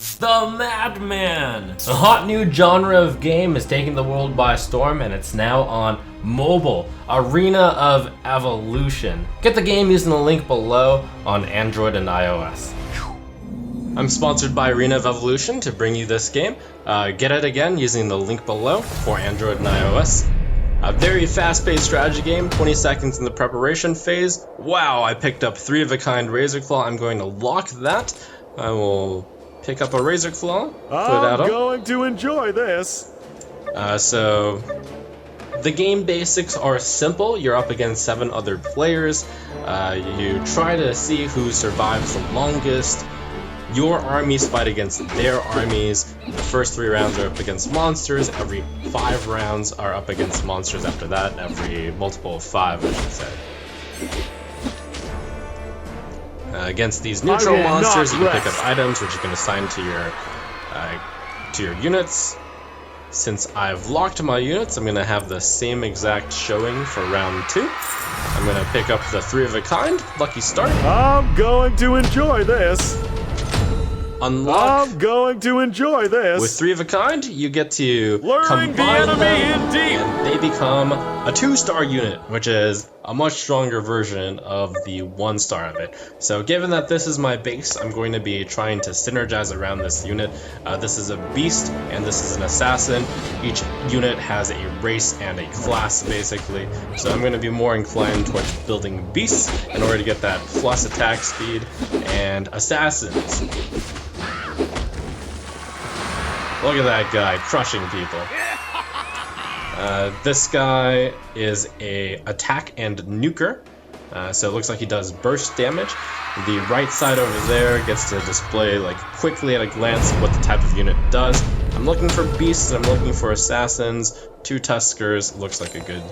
The Madman! A hot new genre of game is taking the world by storm, and it's now on mobile. Arena of Evolution. Get the game using the link below on Android and iOS. I'm sponsored by Arena of Evolution to bring you this game. Get it again using the link below for Android and iOS. A very fast-paced strategy game, 20 seconds in the preparation phase. Wow, I picked up 3 of a kind Razor Claw. I'm going to lock that. I will pick up a Razor Claw, put it out on. I'm going to enjoy this. So the game basics are simple. You're up against 7 other players. You try to see who survives the longest. Your armies fight against their armies. The first 3 rounds are up against monsters. Every 5 rounds are up against monsters after that. Every multiple of 5, I should say. Against these neutral monsters, you can pick up items which you can assign to your units. Since I've locked my units, I'm going to have the same exact showing for round 2. I'm going to pick up the 3 of a kind. Lucky start. I'm going to enjoy this. Unlock. I'm going to enjoy this. With 3 of a kind, you get to Luring combine the them, enemy in deep. and they become a 2-star unit, which is a much stronger version of the 1-star of it. So given that this is my base, I'm going to be trying to synergize around this unit. This is a beast, and this is an assassin. Each unit has a race and a class, basically. So I'm going to be more inclined towards building beasts in order to get that plus attack speed, and assassins. Look at that guy crushing people. This guy is a attack and nuker, so it looks like he does burst damage. The right side over there gets to display like quickly at a glance what the type of unit does. I'm looking for beasts and I'm looking for assassins. 2 tuskers looks like a good.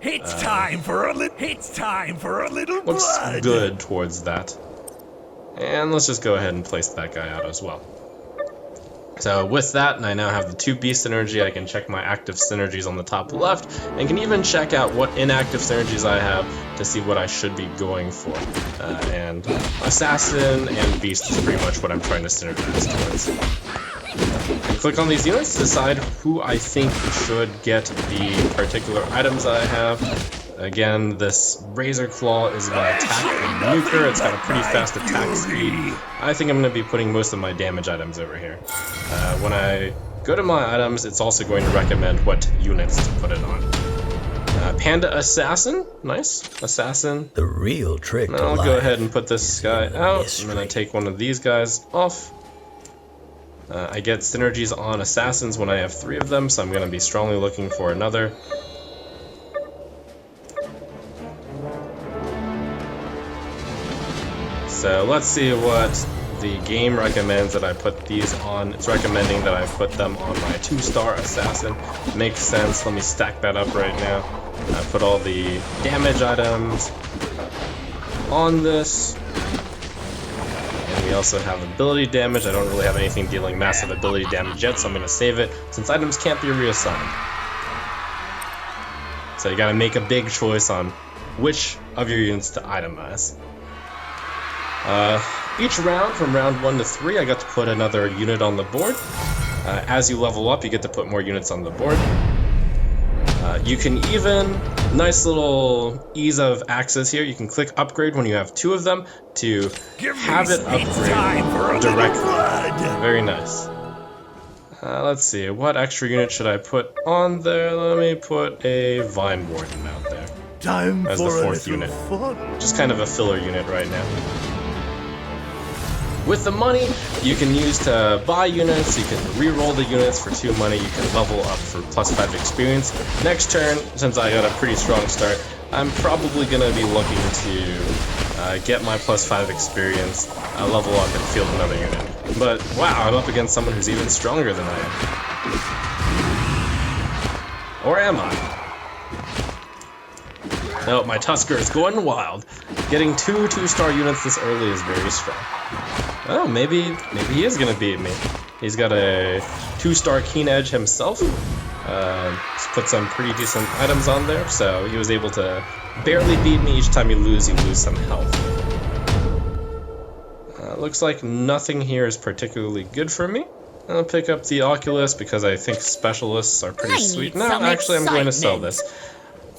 It's time for a little Looks blood. good towards that. And let's just go ahead and place that guy out as well. So with that, and I now have the 2 beast synergy, I can check my active synergies on the top left, and can even check out what inactive synergies I have to see what I should be going for. And assassin and beast is pretty much what I'm trying to synergize towards. I click on these units to decide who I think should get the particular items I have. Again, this Razor Claw is my attack and nuker. It's got a pretty fast attack speed. I think I'm going to be putting most of my damage items over here. When I go to my items, it's also going to recommend what units to put it on. Panda Assassin, nice. Assassin. The real trick. Now I'll go ahead and put this guy out. I'm going to take one of these guys off. I get synergies on assassins when I have 3 of them, so I'm going to be strongly looking for another. So let's see what the game recommends that I put these on. It's recommending that I put them on my 2-star assassin. Makes sense. Let me stack that up right now. I put all the damage items on this. And we also have ability damage. I don't really have anything dealing massive ability damage yet, so I'm going to save it since items can't be reassigned. So you got to make a big choice on which of your units to itemize. Each round, from round 1 to 3, I got to put another unit on the board. As you level up, you get to put more units on the board. You can even, nice little ease of access here, you can click upgrade when you have 2 of them to have it upgrade directly. Very nice. Let's see, what extra unit should I put on there? Let me put a Vine Warden out there as the 4th unit. Just kind of a filler unit right now. With the money, you can use to buy units, you can re-roll the units for 2 money, you can level up for plus 5 experience. Next turn, since I got a pretty strong start, I'm probably going to be looking to get my plus 5 experience, level up, and field another unit. But wow, I'm up against someone who's even stronger than I am. Or am I? No, my Tusker is going wild. Getting 2 2-star units this early is very strong. Oh, maybe he is gonna beat me. He's got a 2-star Keen Edge himself. He's put some pretty decent items on there, so he was able to barely beat me. Each time you lose some health. Looks like nothing here is particularly good for me. I'll pick up the Oculus because I think specialists are pretty sweet. No, actually I'm going to sell this.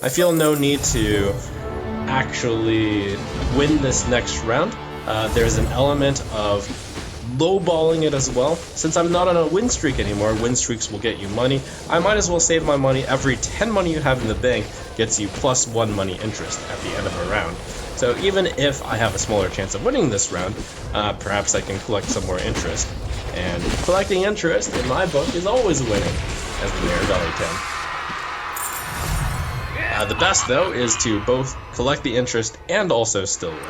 I feel no need to actually win this next round. There's an element of lowballing it as well. Since I'm not on a win streak anymore, win streaks will get you money. I might as well save my money. Every 10 money you have in the bank gets you +1 money interest at the end of a round. So even if I have a smaller chance of winning this round, perhaps I can collect some more interest. And collecting interest, in my book, is always winning, as the mayor dollar 10. The best, though, is to both collect the interest and also still win.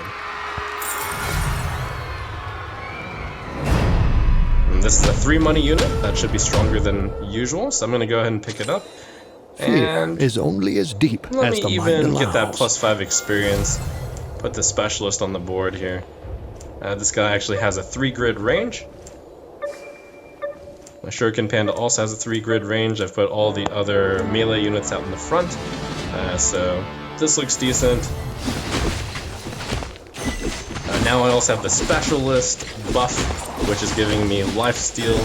And this is a 3 money unit. That should be stronger than usual, so I'm going to go ahead and pick it up. And Fear is only as deep as the mind let me even get that allows. +5 experience. Put the specialist on the board here. This guy actually has a 3 grid range. My Shuriken Panda also has a 3 grid range. I've put all the other melee units out in the front. So this looks decent. Now I also have the specialist buff, which is giving me lifesteal.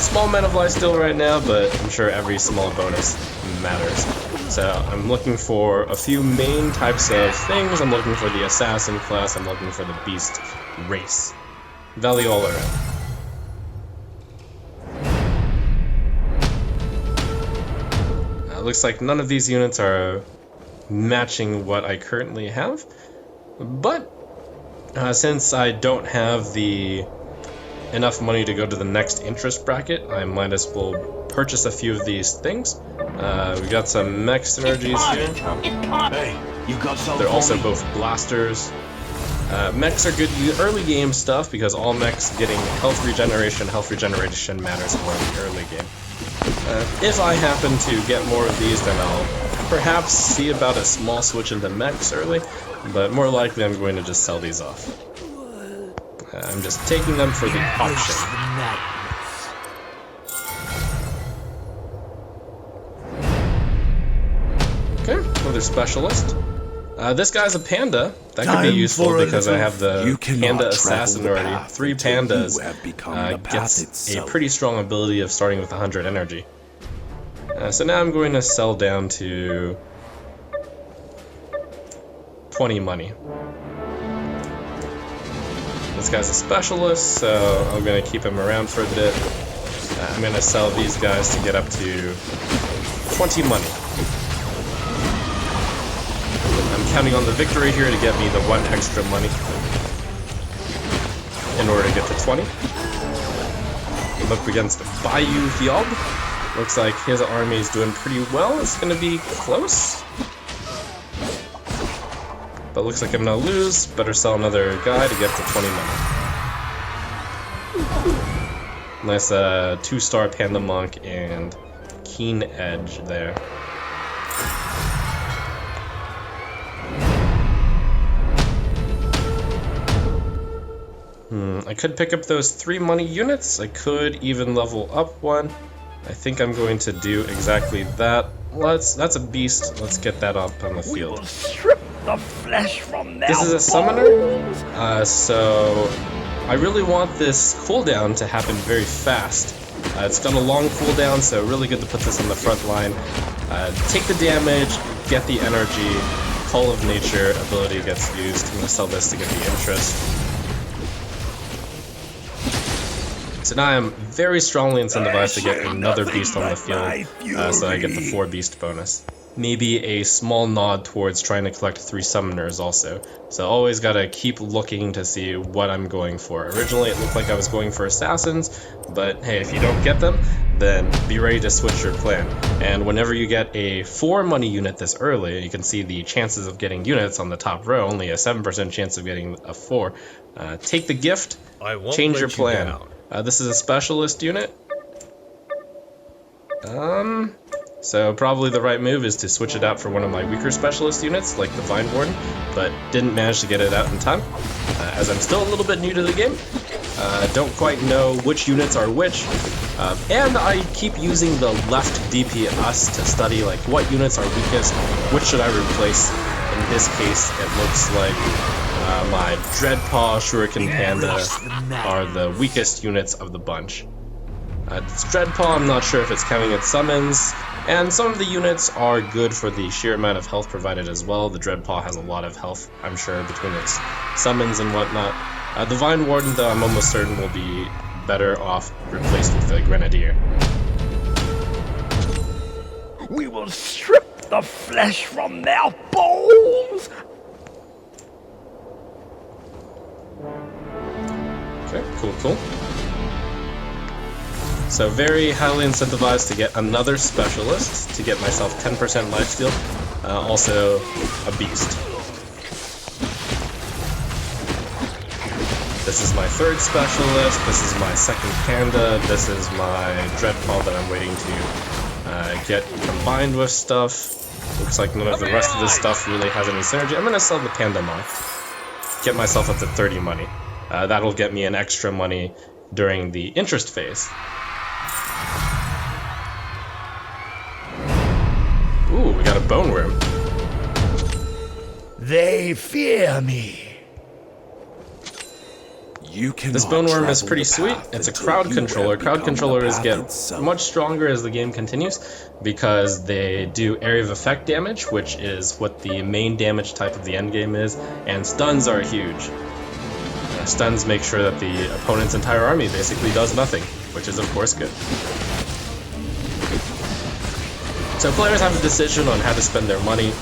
Small amount of lifesteal right now, but I'm sure every small bonus matters. So I'm looking for a few main types of things. I'm looking for the assassin class. I'm looking for the beast race. Value all around. Looks like none of these units are matching what I currently have, but since I don't have enough money to go to the next interest bracket, I might as well purchase a few of these things. We got some mech synergies here. Hey, you got something They're also for me? both blasters. Mechs are good early game stuff because all mechs getting health regeneration matters more in the early game. If I happen to get more of these, then I'll perhaps see about a small switch into mechs early, but more likely I'm going to just sell these off. I'm just taking them for the auction. Okay, another specialist. This guy's a panda. That could be useful because I have the panda assassin already. 3 pandas gets a pretty strong ability of starting with 100 energy. So now I'm going to sell down to 20 money. This guy's a specialist, so I'm going to keep him around for a bit. I'm going to sell these guys to get up to 20 money. I'm counting on the victory here to get me the 1 extra money in order to get to 20. I'm up against Bayou Hiob. Looks like his army is doing pretty well. It's going to be close. But looks like I'm going to lose. Better sell another guy to get to 20 money. Nice 2-star Panda Monk and Keen Edge there. I could pick up those 3 money units. I could even level up 1. I think I'm going to do exactly that. That's a beast. Let's get that up on the field. Strip the flesh from their This is a summoner, so I really want this cooldown to happen very fast. It's got a long cooldown, so really good to put this on the front line. Take the damage, get the energy, Call of Nature ability gets used. I'm going to sell this to get the interest. So now I'm very strongly incentivized to get another beast on the field, so I get the 4 beast bonus. Maybe a small nod towards trying to collect 3 summoners also. So always gotta keep looking to see what I'm going for. Originally it looked like I was going for assassins, but hey, if you don't get them, then be ready to switch your plan. And whenever you get a 4 money unit this early, you can see the chances of getting units on the top row, only a 7% chance of getting a 4. Take the gift, change your plan. This is a specialist unit. So probably the right move is to switch it out for one of my weaker specialist units, like the Vine Warden, but didn't manage to get it out in time, as I'm still a little bit new to the game. Don't quite know which units are which, and I keep using the left DPS to study like what units are weakest, which should I replace In this case, it looks like my Dreadpaw, Shuriken Panda are the weakest units of the bunch. It's Dreadpaw, I'm not sure if it's counting its summons, and some of the units are good for the sheer amount of health provided as well. The Dreadpaw has a lot of health, I'm sure, between its summons and whatnot. The Vine Warden, though, I'm almost certain will be better off replaced with the Grenadier. We will strip the flesh from their bones. Okay, cool. So very highly incentivized to get another specialist to get myself 10% lifesteal. Also a beast. This is my third specialist, this is my second panda, this is my Dreadpaw that I'm waiting to get combined with stuff. Looks like none of the rest of this stuff really has any synergy. I'm gonna sell the panda mod. Get myself up to 30 money. That'll get me an extra money during the interest phase. Ooh, we got a bone worm. They fear me. This bone worm is pretty sweet. It's a crowd controller. Crowd controllers get much stronger as the game continues because they do area of effect damage, which is what the main damage type of the endgame is, and stuns are huge. Stuns make sure that the opponent's entire army basically does nothing, which is of course good. So players have a decision on how to spend their money.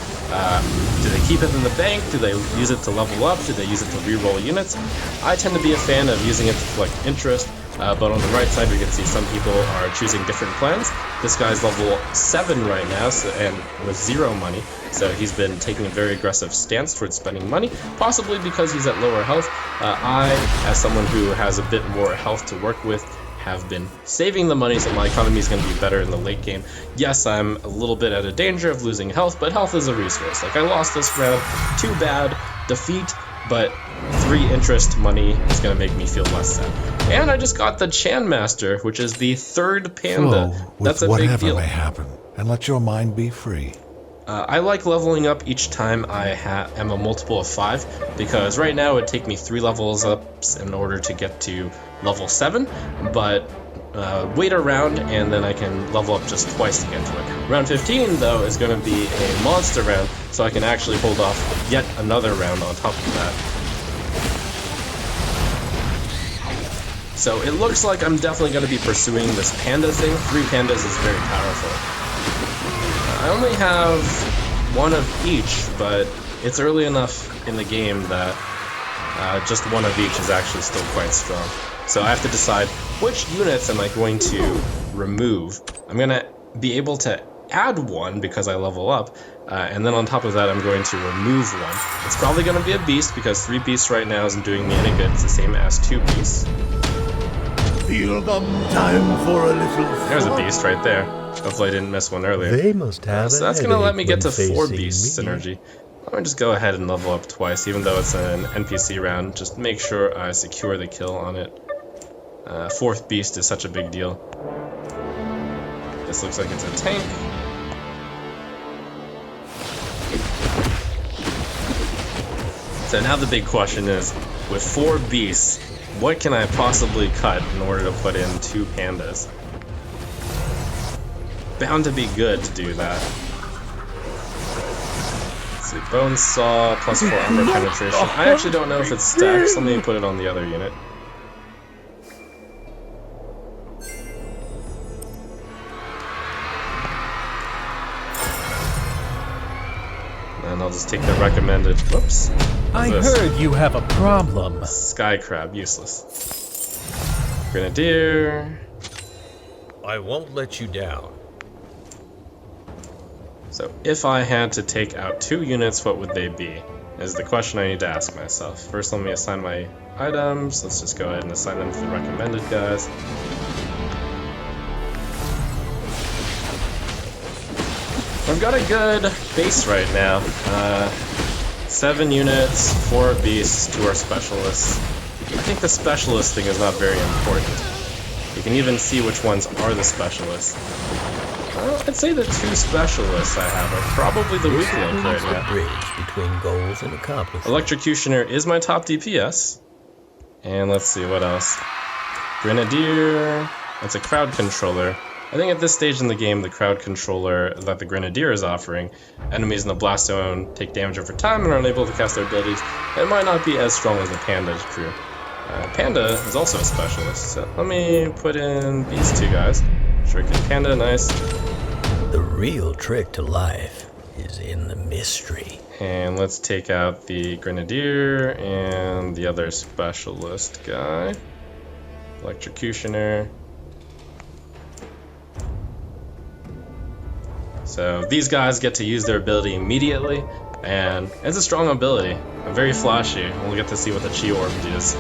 Do they keep it in the bank? Do they use it to level up? Do they use it to reroll units? I tend to be a fan of using it to collect interest, but on the right side we can see some people are choosing different plans. This guy's level 7 right now, and with 0 money, so he's been taking a very aggressive stance towards spending money, possibly because he's at lower health. I, as someone who has a bit more health to work with, have been saving the money so my economy is going to be better in the late game. Yes, I'm a little bit at a danger of losing health, but health is a resource. Like, I lost this round, too bad, defeat, but 3 interest money is going to make me feel less sad. And I just got the Chan Master, which is the 3rd panda. That's a big deal. Whatever may happen, and let your mind be free. I like leveling up each time I am a multiple of 5, because right now it would take me 3 levels up in order to get to level 7, but wait around and then I can level up just twice to get to it. Round 15, though, is going to be a monster round, so I can actually hold off yet another round on top of that. So it looks like I'm definitely going to be pursuing this panda thing. 3 pandas is very powerful. I only have 1 of each, but it's early enough in the game that just 1 of each is actually still quite strong. So I have to decide which units am I going to remove. I'm going to be able to add 1 because I level up, and then on top of that I'm going to remove 1. It's probably going to be a beast because 3 beasts right now isn't doing me any good. It's the same as 2 beasts. Feel them time for a little. There's a beast right there. Hopefully I didn't miss one earlier. They must have So that's going to let me get to 4 beast synergy. I'm going to just go ahead and level up twice, even though it's an NPC round. Just make sure I secure the kill on it. 4th beast is such a big deal. This looks like it's a tank. So now the big question is, with 4 beasts, what can I possibly cut in order to put in 2 pandas? Bound to be good to do that. Let's see, Bone Saw, plus 4 armor penetration. I actually don't know if it's stacked, so let me put it on the other unit. And I'll just take the recommended. Whoops. I heard you have a problem. Sky Crab, useless. Grenadier. I won't let you down. So if I had to take out 2 units, what would they be? Is the question I need to ask myself. First, let me assign my items. Let's just go ahead and assign them to the recommended guys. I've got a good base right now. 7 units, 4 beasts, 2 are specialists. I think the specialist thing is not very important. You can even see which ones are the specialists. I'd say the 2 specialists I have are probably the weak link right It's the now. bridge between goals and accomplishments. Electrocutioner is my top DPS. And let's see, what else? Grenadier. That's a crowd controller. I think at this stage in the game, the crowd controller that the Grenadier is offering, enemies in the blast zone take damage over time and are unable to cast their abilities. It might not be as strong as the Panda's crew. Panda is also a specialist, so let me put in these 2 guys. Shuriken Panda, nice. The real trick to life is in the mystery. And let's take out the Grenadier and the other specialist guy. Electrocutioner. So these guys get to use their ability immediately, and it's a strong ability. Very flashy. We'll get to see what the Chi Orb does.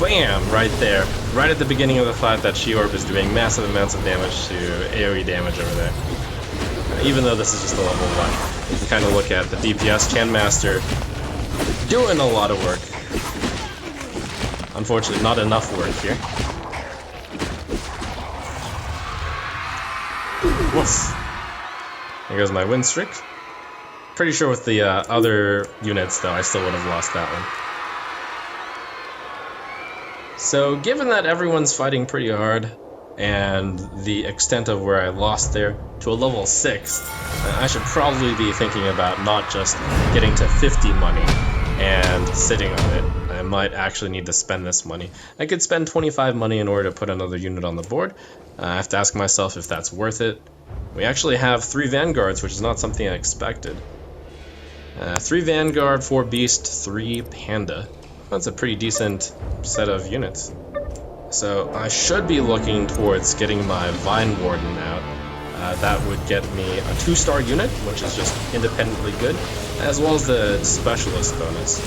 Bam! Right there. Right at the beginning of the fight, that Chi Orb is doing massive amounts of damage to AoE damage over there. Even though this is just a level 1. You can kind of look at the DPS Chan Master doing a lot of work. Unfortunately, not enough work here. Woof. There goes my win streak. Pretty sure with the other units, though, I still would have lost that one. So, given that everyone's fighting pretty hard, and the extent of where I lost there to a level 6, I should probably be thinking about not just getting to 50 money and sitting on it. I might actually need to spend this money. I could spend 25 money in order to put another unit on the board. I have to ask myself if that's worth it. We actually have 3 Vanguards, which is not something I expected. 3 Vanguard, 4 Beast, 3 Panda. That's a pretty decent set of units. So I should be looking towards getting my Vine Warden out. That would get me a 2-star unit, which is just independently good, as well as the Specialist bonus.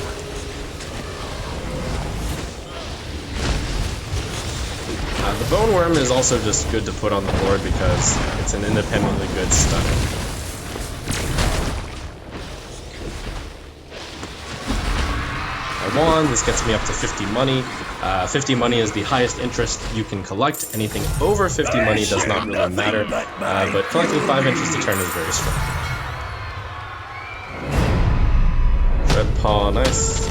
The Bone Worm is also just good to put on the board because it's an independently good stunner. This gets me up to 50 money. 50 money is the highest interest you can collect. Anything over 50 money does not really matter, but collecting 5 interest a turn is very strong. Red Paw, nice.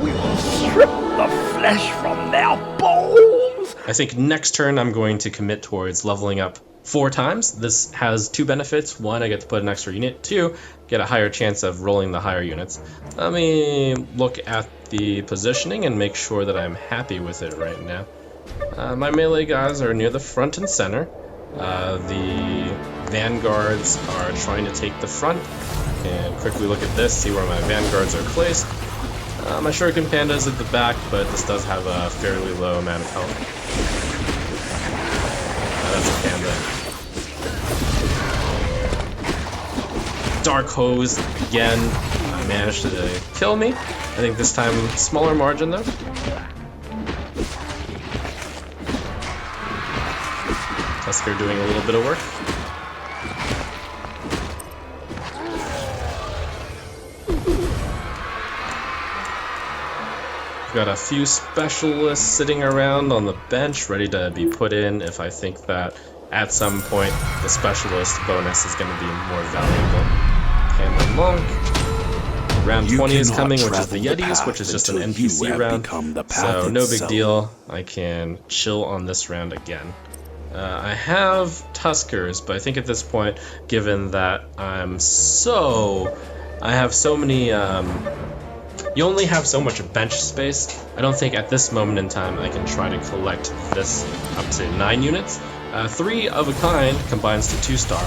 We will strip the flesh from their bones. I think next turn I'm going to commit towards leveling up 4 times. This has 2 benefits. 1, I get to put an extra unit. 2, get a higher chance of rolling the higher units. Let me look at the positioning and make sure that I'm happy with it right now. My melee guys are near the front and center. The Vanguards are trying to take the front. And quickly look at this, see where my Vanguards are placed. My Shuriken Panda is at the back, but this does have a fairly low amount of health. That's a Panda. Dark Hose again managed to kill me. I think this time smaller margin though. Tusker doing a little bit of work. Got a few specialists sitting around on the bench ready to be put in if I think that at some point the specialist bonus is going to be more valuable. Panda Monk. Round 20 is coming, which is the Yetis, which is just an NPC round. So no big deal. I can chill on this round again. I have Tuskers, but I think at this point, given that I have so many you only have so much bench space. I don't think at this moment in time I can try to collect this up to 9 units. 3 of a kind combines to 2-star,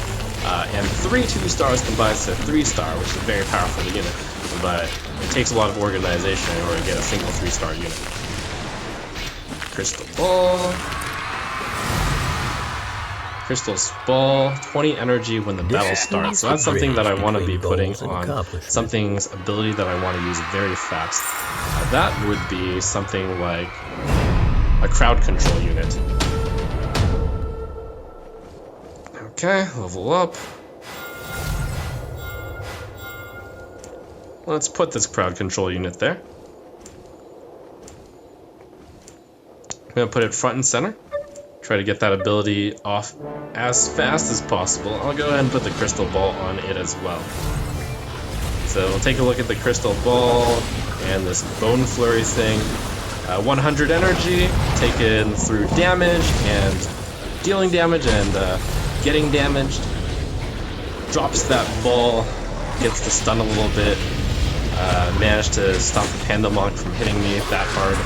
and 3 2-stars combines to 3-star, which is a very powerful unit, but it takes a lot of organization in order to get a single 3-star unit. Crystal Ball. Crystal's Ball, 20 energy when the battle starts. So that's something that I want to be putting on something's ability that I want to use very fast. That would be something like a crowd control unit. Okay, level up. Let's put this crowd control unit there. I'm going to put it front and center. Try to get that ability off as fast as possible. I'll go ahead and put the crystal ball on it as well. So we'll take a look at the crystal ball and this bone flurry thing. 100 energy taken through damage and dealing damage and getting damaged. Drops that ball, gets the stun a little bit. Managed to stop the Panda Monk from hitting me that hard.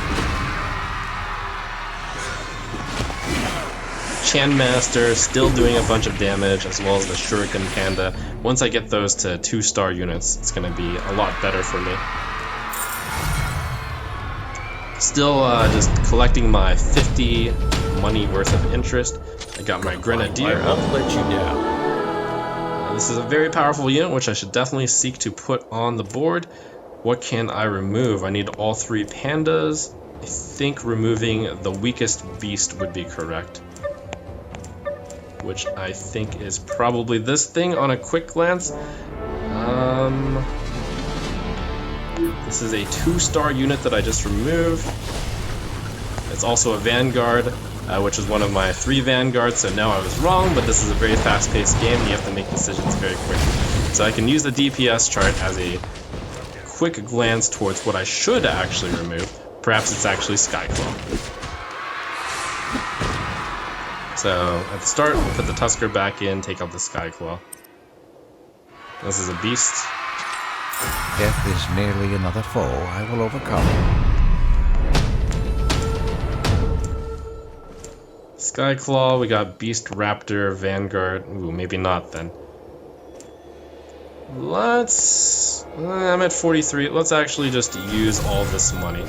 Chan Master still doing a bunch of damage, as well as the Shuriken Panda. Once I get those to 2-star units, it's going to be a lot better for me. Still just collecting my 50 money worth of interest. I got my Grenadier up. Let you down. This is a very powerful unit, which I should definitely seek to put on the board. What can I remove? I need all 3 pandas. I think removing the weakest beast would be correct, which I think is probably this thing on a quick glance. This is a 2-star unit that I just removed. It's also a Vanguard, which is one of my 3 Vanguards, so now I was wrong, but this is a very fast-paced game and you have to make decisions very quickly. So I can use the DPS chart as a quick glance towards what I should actually remove. Perhaps it's actually Skyclaw. So at the start, we'll put the Tusker back in, take out the Skyclaw. This is a beast. Death is merely another foe I will overcome. Skyclaw, we got Beast Raptor, Vanguard. Ooh, maybe not then. I'm at 43. Let's actually just use all this money.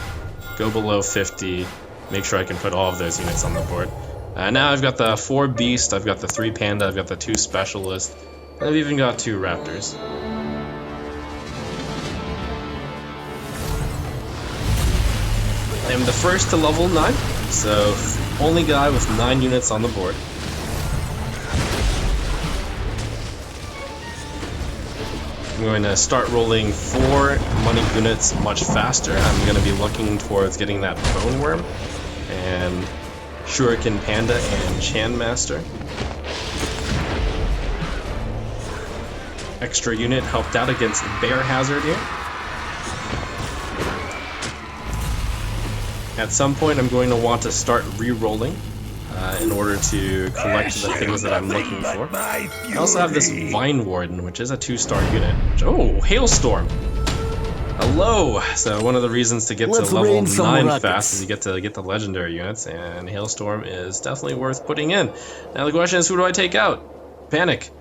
Go below 50. Make sure I can put all of those units on the board. Now I've got the 4 Beast, I've got the 3 Panda, I've got the 2 Specialist, and I've even got 2 Raptors. I'm the first to level 9, so only guy with 9 units on the board. I'm going to start rolling 4 money units much faster. I'm going to be looking towards getting that Bone Worm and Shuriken Panda and Chan Master. Extra unit helped out against Bear Hazard here. At some point I'm going to want to start re-rolling in order to collect the things that I'm looking for. I also have this Vine Warden, which is a 2-star unit. Oh, Hailstorm! Hello! So one of the reasons to get to level 9 fast is you get to get the legendary units, and Hailstorm is definitely worth putting in. Now the question is, who do I take out? Panic.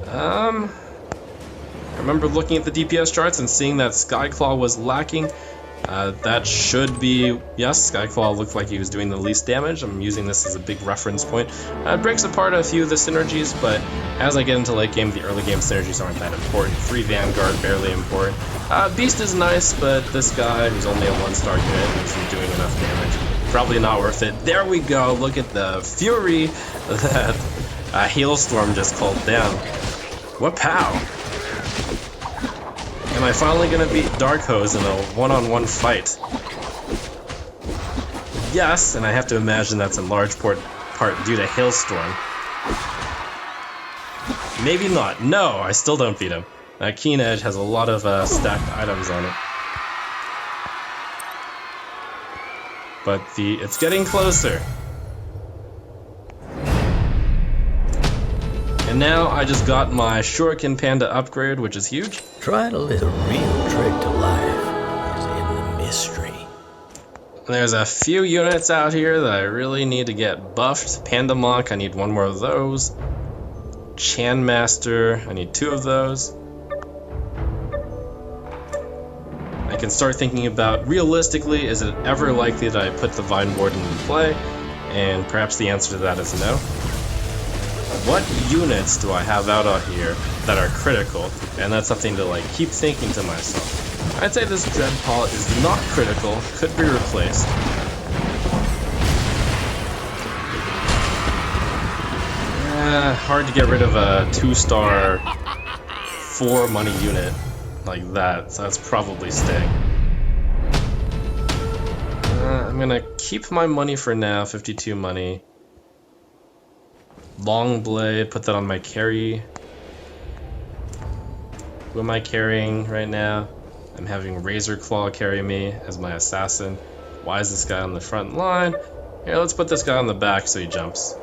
I remember looking at the DPS charts and seeing that Skyclaw was lacking. That should be, yes, Skyclaw looked like he was doing the least damage. I'm using this as a big reference point. It breaks apart a few of the synergies, but as I get into late game, the early game synergies aren't that important. 3 Vanguard, barely important. Beast is nice, but this guy, who's only a 1-star unit, isn't doing enough damage. Probably not worth it. There we go, look at the fury that Hailstorm just called down. What pow! Am I finally gonna beat Dark Hose in a one-on-one fight? Yes, and I have to imagine that's in large part due to Hailstorm. Maybe not. No, I still don't beat him. Keen Edge has a lot of stacked items on it. But it's getting closer. And now I just got my Shuriken Panda upgrade, which is huge. Try to live. The real trick to life is in the mystery. There's a few units out here that I really need to get buffed. Panda Monk, I need 1 more of those. Chan Master, I need 2 of those. I can start thinking about, realistically, is it ever likely that I put the Vine Warden in play? And perhaps the answer to that is no. What units do I have out here that are critical? And that's something to keep thinking to myself. I'd say this Dreadpaw is not critical, could be replaced. Hard to get rid of a 2-star 4 money unit like that, so that's probably staying. I'm gonna keep my money for now, 52 money. Long blade, put that on my carry. Who am I carrying right now? I'm having Razor Claw carry me as my assassin. Why is this guy on the front line? Here, let's put this guy on the back so he jumps.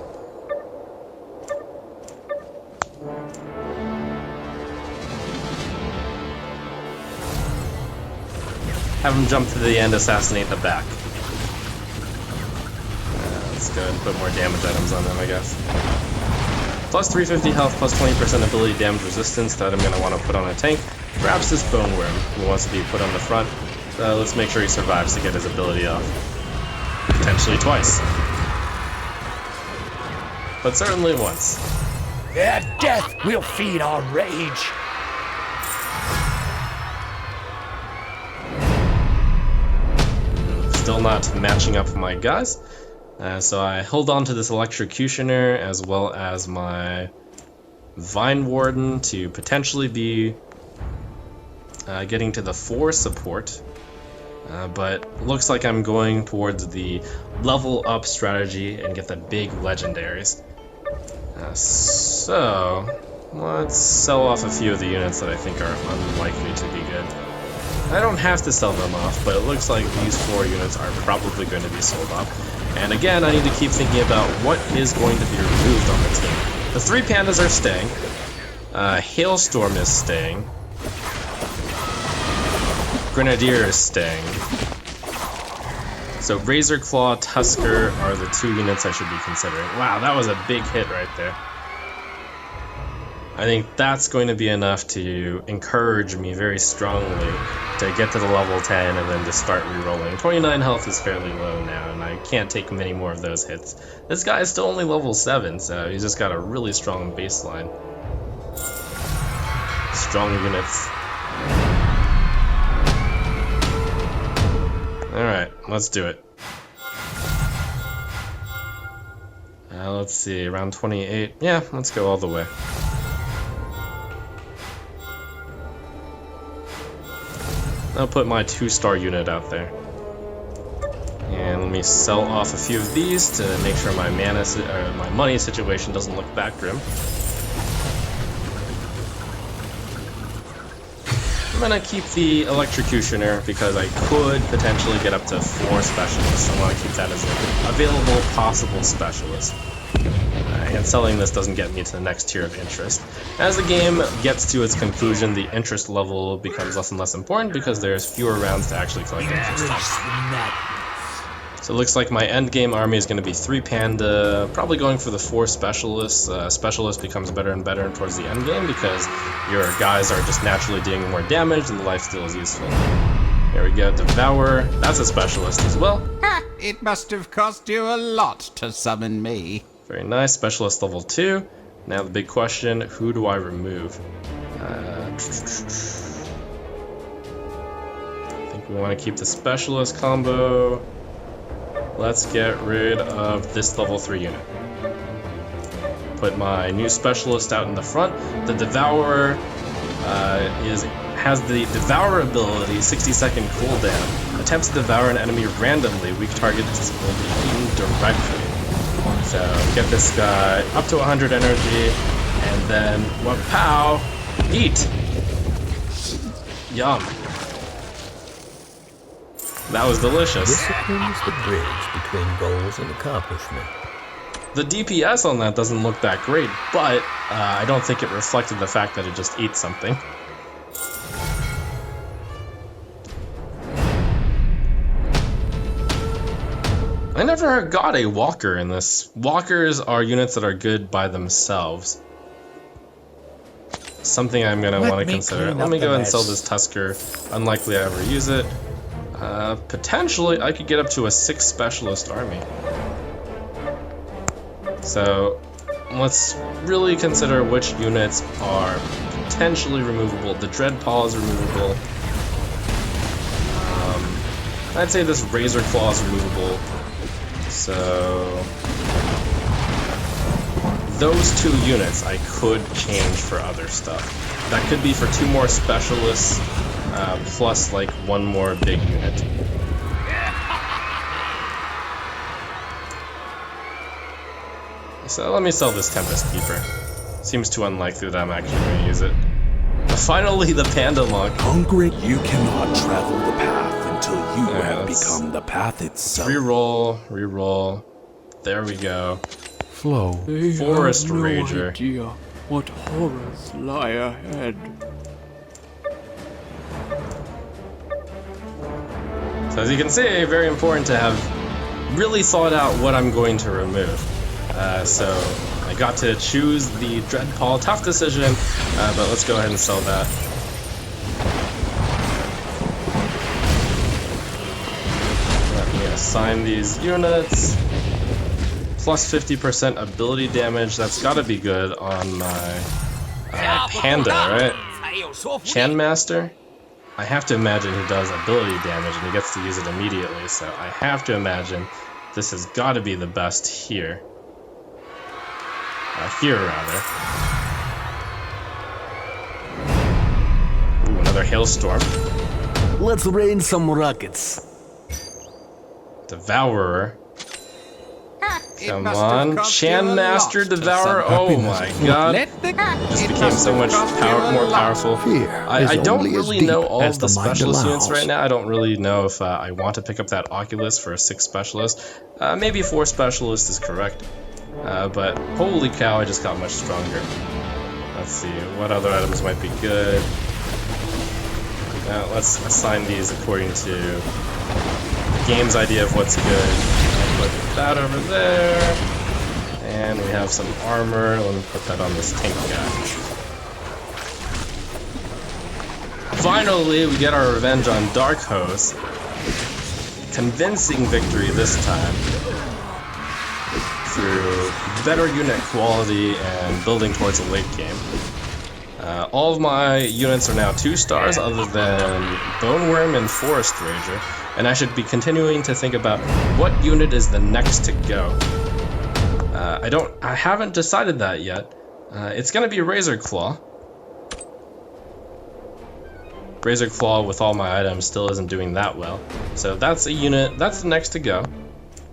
Have him jump to the end, assassinate the back. Let's go ahead and put more damage items on them, I guess. Plus 350 health, plus 20% ability damage resistance that I'm going to want to put on a tank. Perhaps this Bone Worm, who wants to be put on the front. Let's make sure he survives to get his ability off. Potentially twice. But certainly once. Their death will feed our rage. Still not matching up with my guys. So I hold on to this Electrocutioner as well as my Vine Warden to potentially be getting to the 4 support. But looks like I'm going towards the level up strategy and get the big legendaries. So let's sell off a few of the units that I think are unlikely to be good. I don't have to sell them off, but it looks like these 4 units are probably going to be sold off. And again, I need to keep thinking about what is going to be removed on the team. The 3 pandas are staying. Hailstorm is staying. Grenadier is staying. So Razor Claw, Tusker are the 2 units I should be considering. Wow, that was a big hit right there. I think that's going to be enough to encourage me very strongly to get to the level 10 and then just start re-rolling. 29 health is fairly low now, and I can't take many more of those hits. This guy is still only level 7, so he's just got a really strong baseline. Strong units. Alright, let's do it. Let's see, around 28. Yeah, let's go all the way. I'll put my 2-star unit out there. And let me sell off a few of these to make sure my my money situation doesn't look that grim. I'm gonna keep the Electrocutioner because I could potentially get up to 4 specialists. I want to keep that as an available possible specialist. And selling this doesn't get me to the next tier of interest. As the game gets to its conclusion, the interest level becomes less and less important because there's fewer rounds to actually collect interest. So it looks like my endgame army is going to be 3 panda, probably going for the 4 specialists. Specialist becomes better and better towards the endgame because your guys are just naturally dealing more damage and the lifesteal is useful. Here we go, Devourer. That's a specialist as well. It must have cost you a lot to summon me. Very nice, specialist level 2. Now the big question, who do I remove? I think we want to keep the specialist combo. Let's get rid of this level 3 unit. Put my new specialist out in the front. The Devourer has the Devour ability, 60-second cooldown. Attempts to devour an enemy randomly. Weak targets will be eaten directly. So get this guy up to 100 energy, and then wapow, eat. Yum. That was delicious. Discipline is the bridge between goals and accomplishment. The DPS on that doesn't look that great, but I don't think it reflected the fact that it just ate something. I never got a walker in this. Walkers are units that are good by themselves. Something I'm going to want to consider. Let me go ahead and sell this Tusker. Unlikely I ever use it. Potentially, I could get up to a 6 specialist army. So, let's really consider which units are potentially removable. The Dreadpaw is removable. I'd say this Razor Claw is removable. So those 2 units I could change for other stuff. That could be for 2 more specialists, plus like 1 more big unit. So let me sell this Tempest Keeper. Seems too unlikely that I'm actually going to use it. Finally, the Panda Monk. Hungry, you cannot travel the path until you Alright, have let's become the path itself. Reroll, reroll. There we go. Flow. Forest Rager. idea what horrors lie ahead. So as you can see, very important to have really thought out what I'm going to remove. So I got to choose the Dreadpaw. Tough decision, but let's go ahead and sell that. Let me assign these units. Plus 50% ability damage. That's got to be good on my Panda, right? Chandmaster? I have to imagine he does ability damage and he gets to use it immediately, so I have to imagine this has got to be the best here. Here, rather. Ooh, another hailstorm. Let's rain some rockets. Devourer. Come must on. have cost you a Chandmaster lot to Devourer. summon. Oh my god. Just became so much more powerful. I don't really know all of the specialist units right now. I don't really know if I want to pick up that Oculus for a 6 specialist. Maybe 4 specialist is correct. But holy cow, I just got much stronger. Let's see, what other items might be good. Let's assign these according to the game's idea of what's good. Put that over there. And we have some armor. Let me put that on this tank guy. Finally, we get our revenge on Dark Host. Convincing victory this time. Through better unit quality and building towards a late game. All of my units are now 2 stars other than Boneworm and Forest Rager, and I should be continuing to think about what unit is the next to go. I haven't decided that yet. It's gonna be Razor Claw. Razor Claw with all my items still isn't doing that well, so that's a unit, that's the next to go.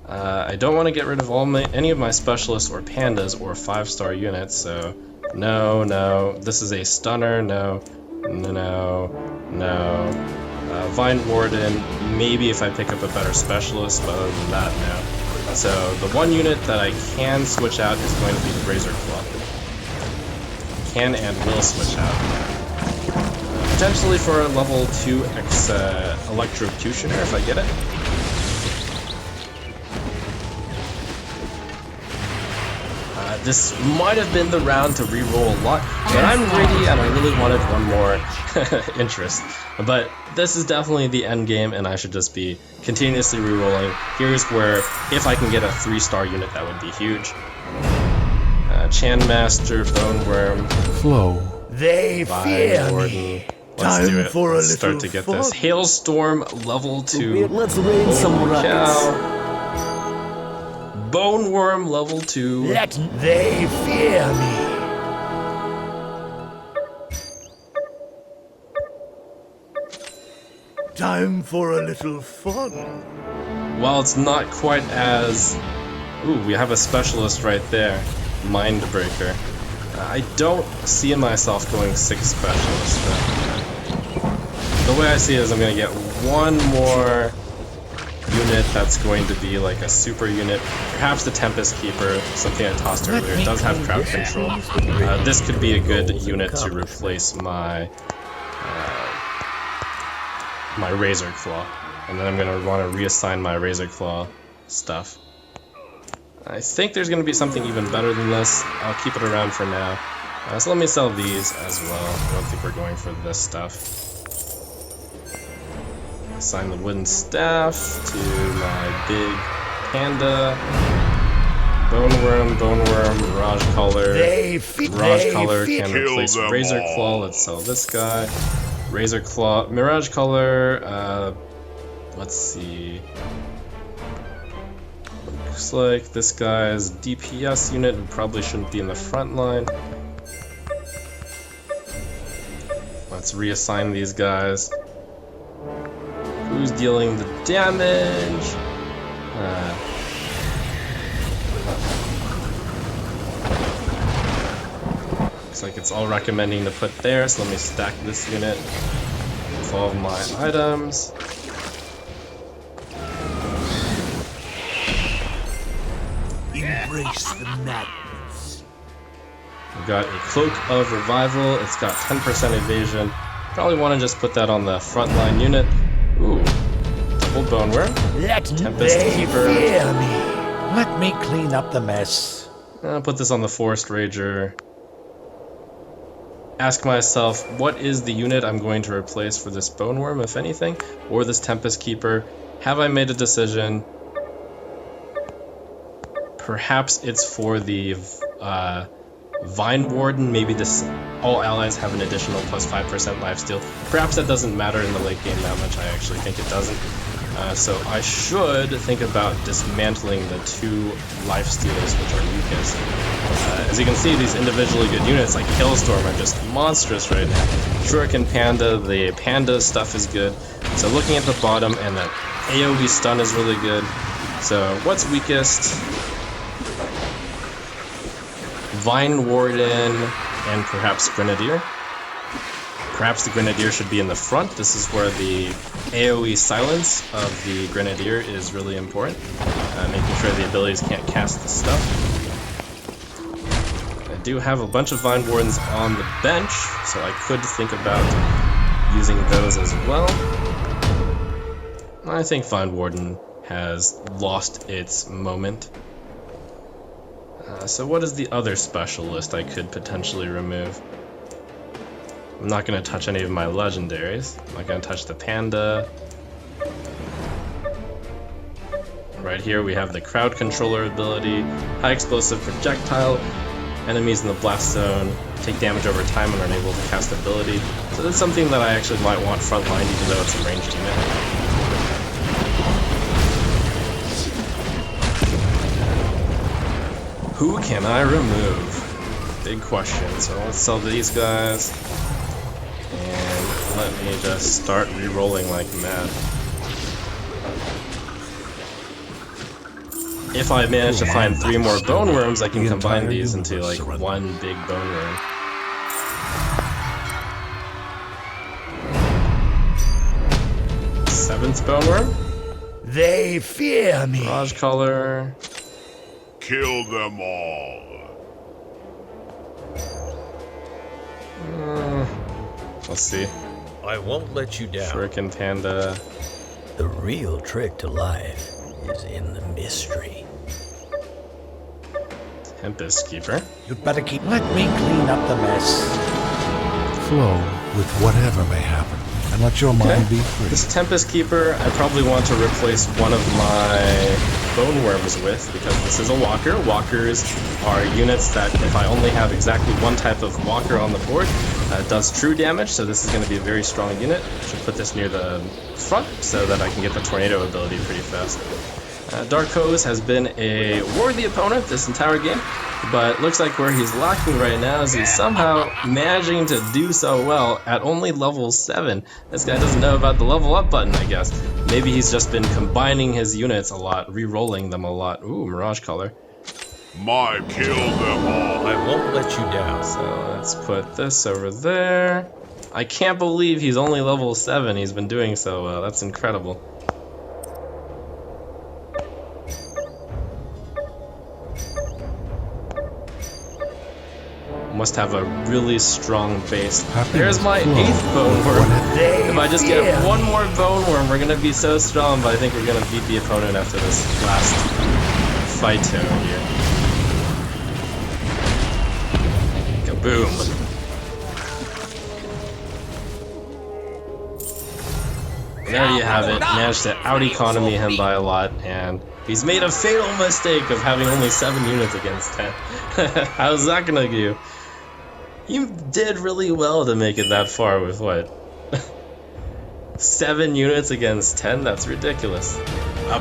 I don't want to get rid of any of my specialists or pandas or 5-star units, so no, this is a stunner, no. Vine Warden, maybe if I pick up a better specialist, but other than that, no. So the one unit that I can switch out is going to be Razor Claw. Can and will switch out. Potentially for a level 2 Electrocutioner if I get it. This might have been the round to reroll a lot, but I'm greedy and I really wanted one more interest. But this is definitely the end game and I should just be continuously rerolling. Here's where, if I can get a 3-star unit, that would be huge. Chandmaster, Boneworm, Flow. They fear Warden. me. Let's do it. for a Let's start little to get fun. this. Hailstorm level 2. Let's rain some Holy rockets. cow. Boneworm level 2. They fear me. Time for a little fun. While it's not quite as... Ooh, we have a specialist right there. Mindbreaker. I don't see myself going 6 specialists, though. The way I see it is I'm going to get one more unit that's going to be like a super unit. Perhaps the Tempest Keeper, something I tossed earlier. It does have crowd control. This could be a good unit to replace my my Razor Claw. And then I'm going to want to reassign my Razor Claw stuff. I think there's going to be something even better than this. I'll keep it around for now. So let me sell these as well. I don't think we're going for this stuff. Assign the wooden staff to my big panda. Boneworm, Mirage Color. Mirage Color can replace Razor Claw. Let's sell this guy. Razor Claw, Mirage Color, let's see. Looks like this guy's DPS unit probably shouldn't be in the front line. Let's reassign these guys. Who's dealing the damage? Looks like it's all recommending to put there, so let me stack this unit with all of my items. Embrace the madness. We've got a Cloak of Revival, it's got 10% evasion. Probably want to just put that on the frontline unit. Ooh, double Bone Worm. Tempest Keeper. Let me clean up the mess. I'll put this on the Forest Rager. Ask myself, what is the unit I'm going to replace for this Bone Worm, if anything, or this Tempest Keeper? Have I made a decision? Perhaps it's for the Vine Warden. Maybe this all allies have an additional plus 5% lifesteal. Perhaps that doesn't matter in the late game that much. I actually think it doesn't. So I should think about dismantling the 2 lifesteals which are weakest. As you can see, these individually good units like Hailstorm are just monstrous right now. Shuriken Panda, the Panda stuff is good. So looking at the bottom, and that AoE stun is really good. So what's weakest? Vine Warden and perhaps Grenadier. Perhaps the Grenadier should be in the front. This is where the AoE silence of the Grenadier is really important. Making sure the abilities can't cast the stuff. I do have a bunch of Vine Wardens on the bench, so I could think about using those as well. I think Vine Warden has lost its moment. So what is the other specialist I could potentially remove? I'm not going to touch any of my legendaries. I'm not going to touch the Panda. Right here we have the Crowd Controller ability, High Explosive Projectile. Enemies in the blast zone take damage over time and are unable to cast ability. So that's something that I actually might want frontline, even though it's a ranged unit. Who can I remove? Big question. So let's sell these guys. And let me just start re-rolling like mad. If I manage to find 3 more Bone Worms, I can combine these into like one big Bone Worm. Seventh Bone Worm. They fear me. Mirage Color. Kill them all. Let's see. I won't let you down. Shuriken Panda. The real trick to life is in the mystery. Tempest Keeper. You'd better keep. Let me clean up the mess. Flow with whatever may happen, and let your mind be free. This Tempest Keeper, I probably want to replace one of my Bone Worms with, because this is a walker. Walkers are units that, if I only have exactly one type of walker on the board, does true damage, so this is going to be a very strong unit. I should put this near the front so that I can get the tornado ability pretty fast. Dark Hose has been a worthy opponent this entire game, but looks like where he's lacking right now is he's somehow managing to do so well at only level 7. This guy doesn't know about the level up button, I guess. Maybe he's just been combining his units a lot, re-rolling them a lot. Ooh, Mirage Color. Kill them all. I won't let you down. So let's put this over there. I can't believe he's only level 7. He's been doing so well. That's incredible. Must have a really strong base. There's my 8th Bone Worm. If I just get one more Bone Worm, we're gonna be so strong, but I think we're gonna beat the opponent after this last fight over here. Kaboom. There you have it. Managed to out-economy him by a lot, and he's made a fatal mistake of having only 7 units against 10. How's that gonna do? You did really well to make it that far with what? 7 units against 10? That's ridiculous.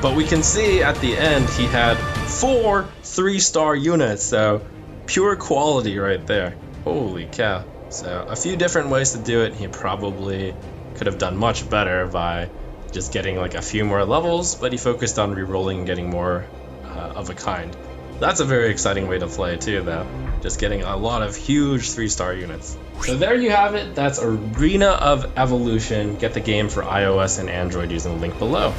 But we can see at the end he had 4 3-star units, so pure quality right there. Holy cow. So a few different ways to do it. He probably could have done much better by just getting like a few more levels, but he focused on re-rolling and getting more of a kind. That's a very exciting way to play too, though. just getting a lot of huge 3-star units. So there you have it. That's Arena of Evolution. Get the game for iOS and Android using the link below.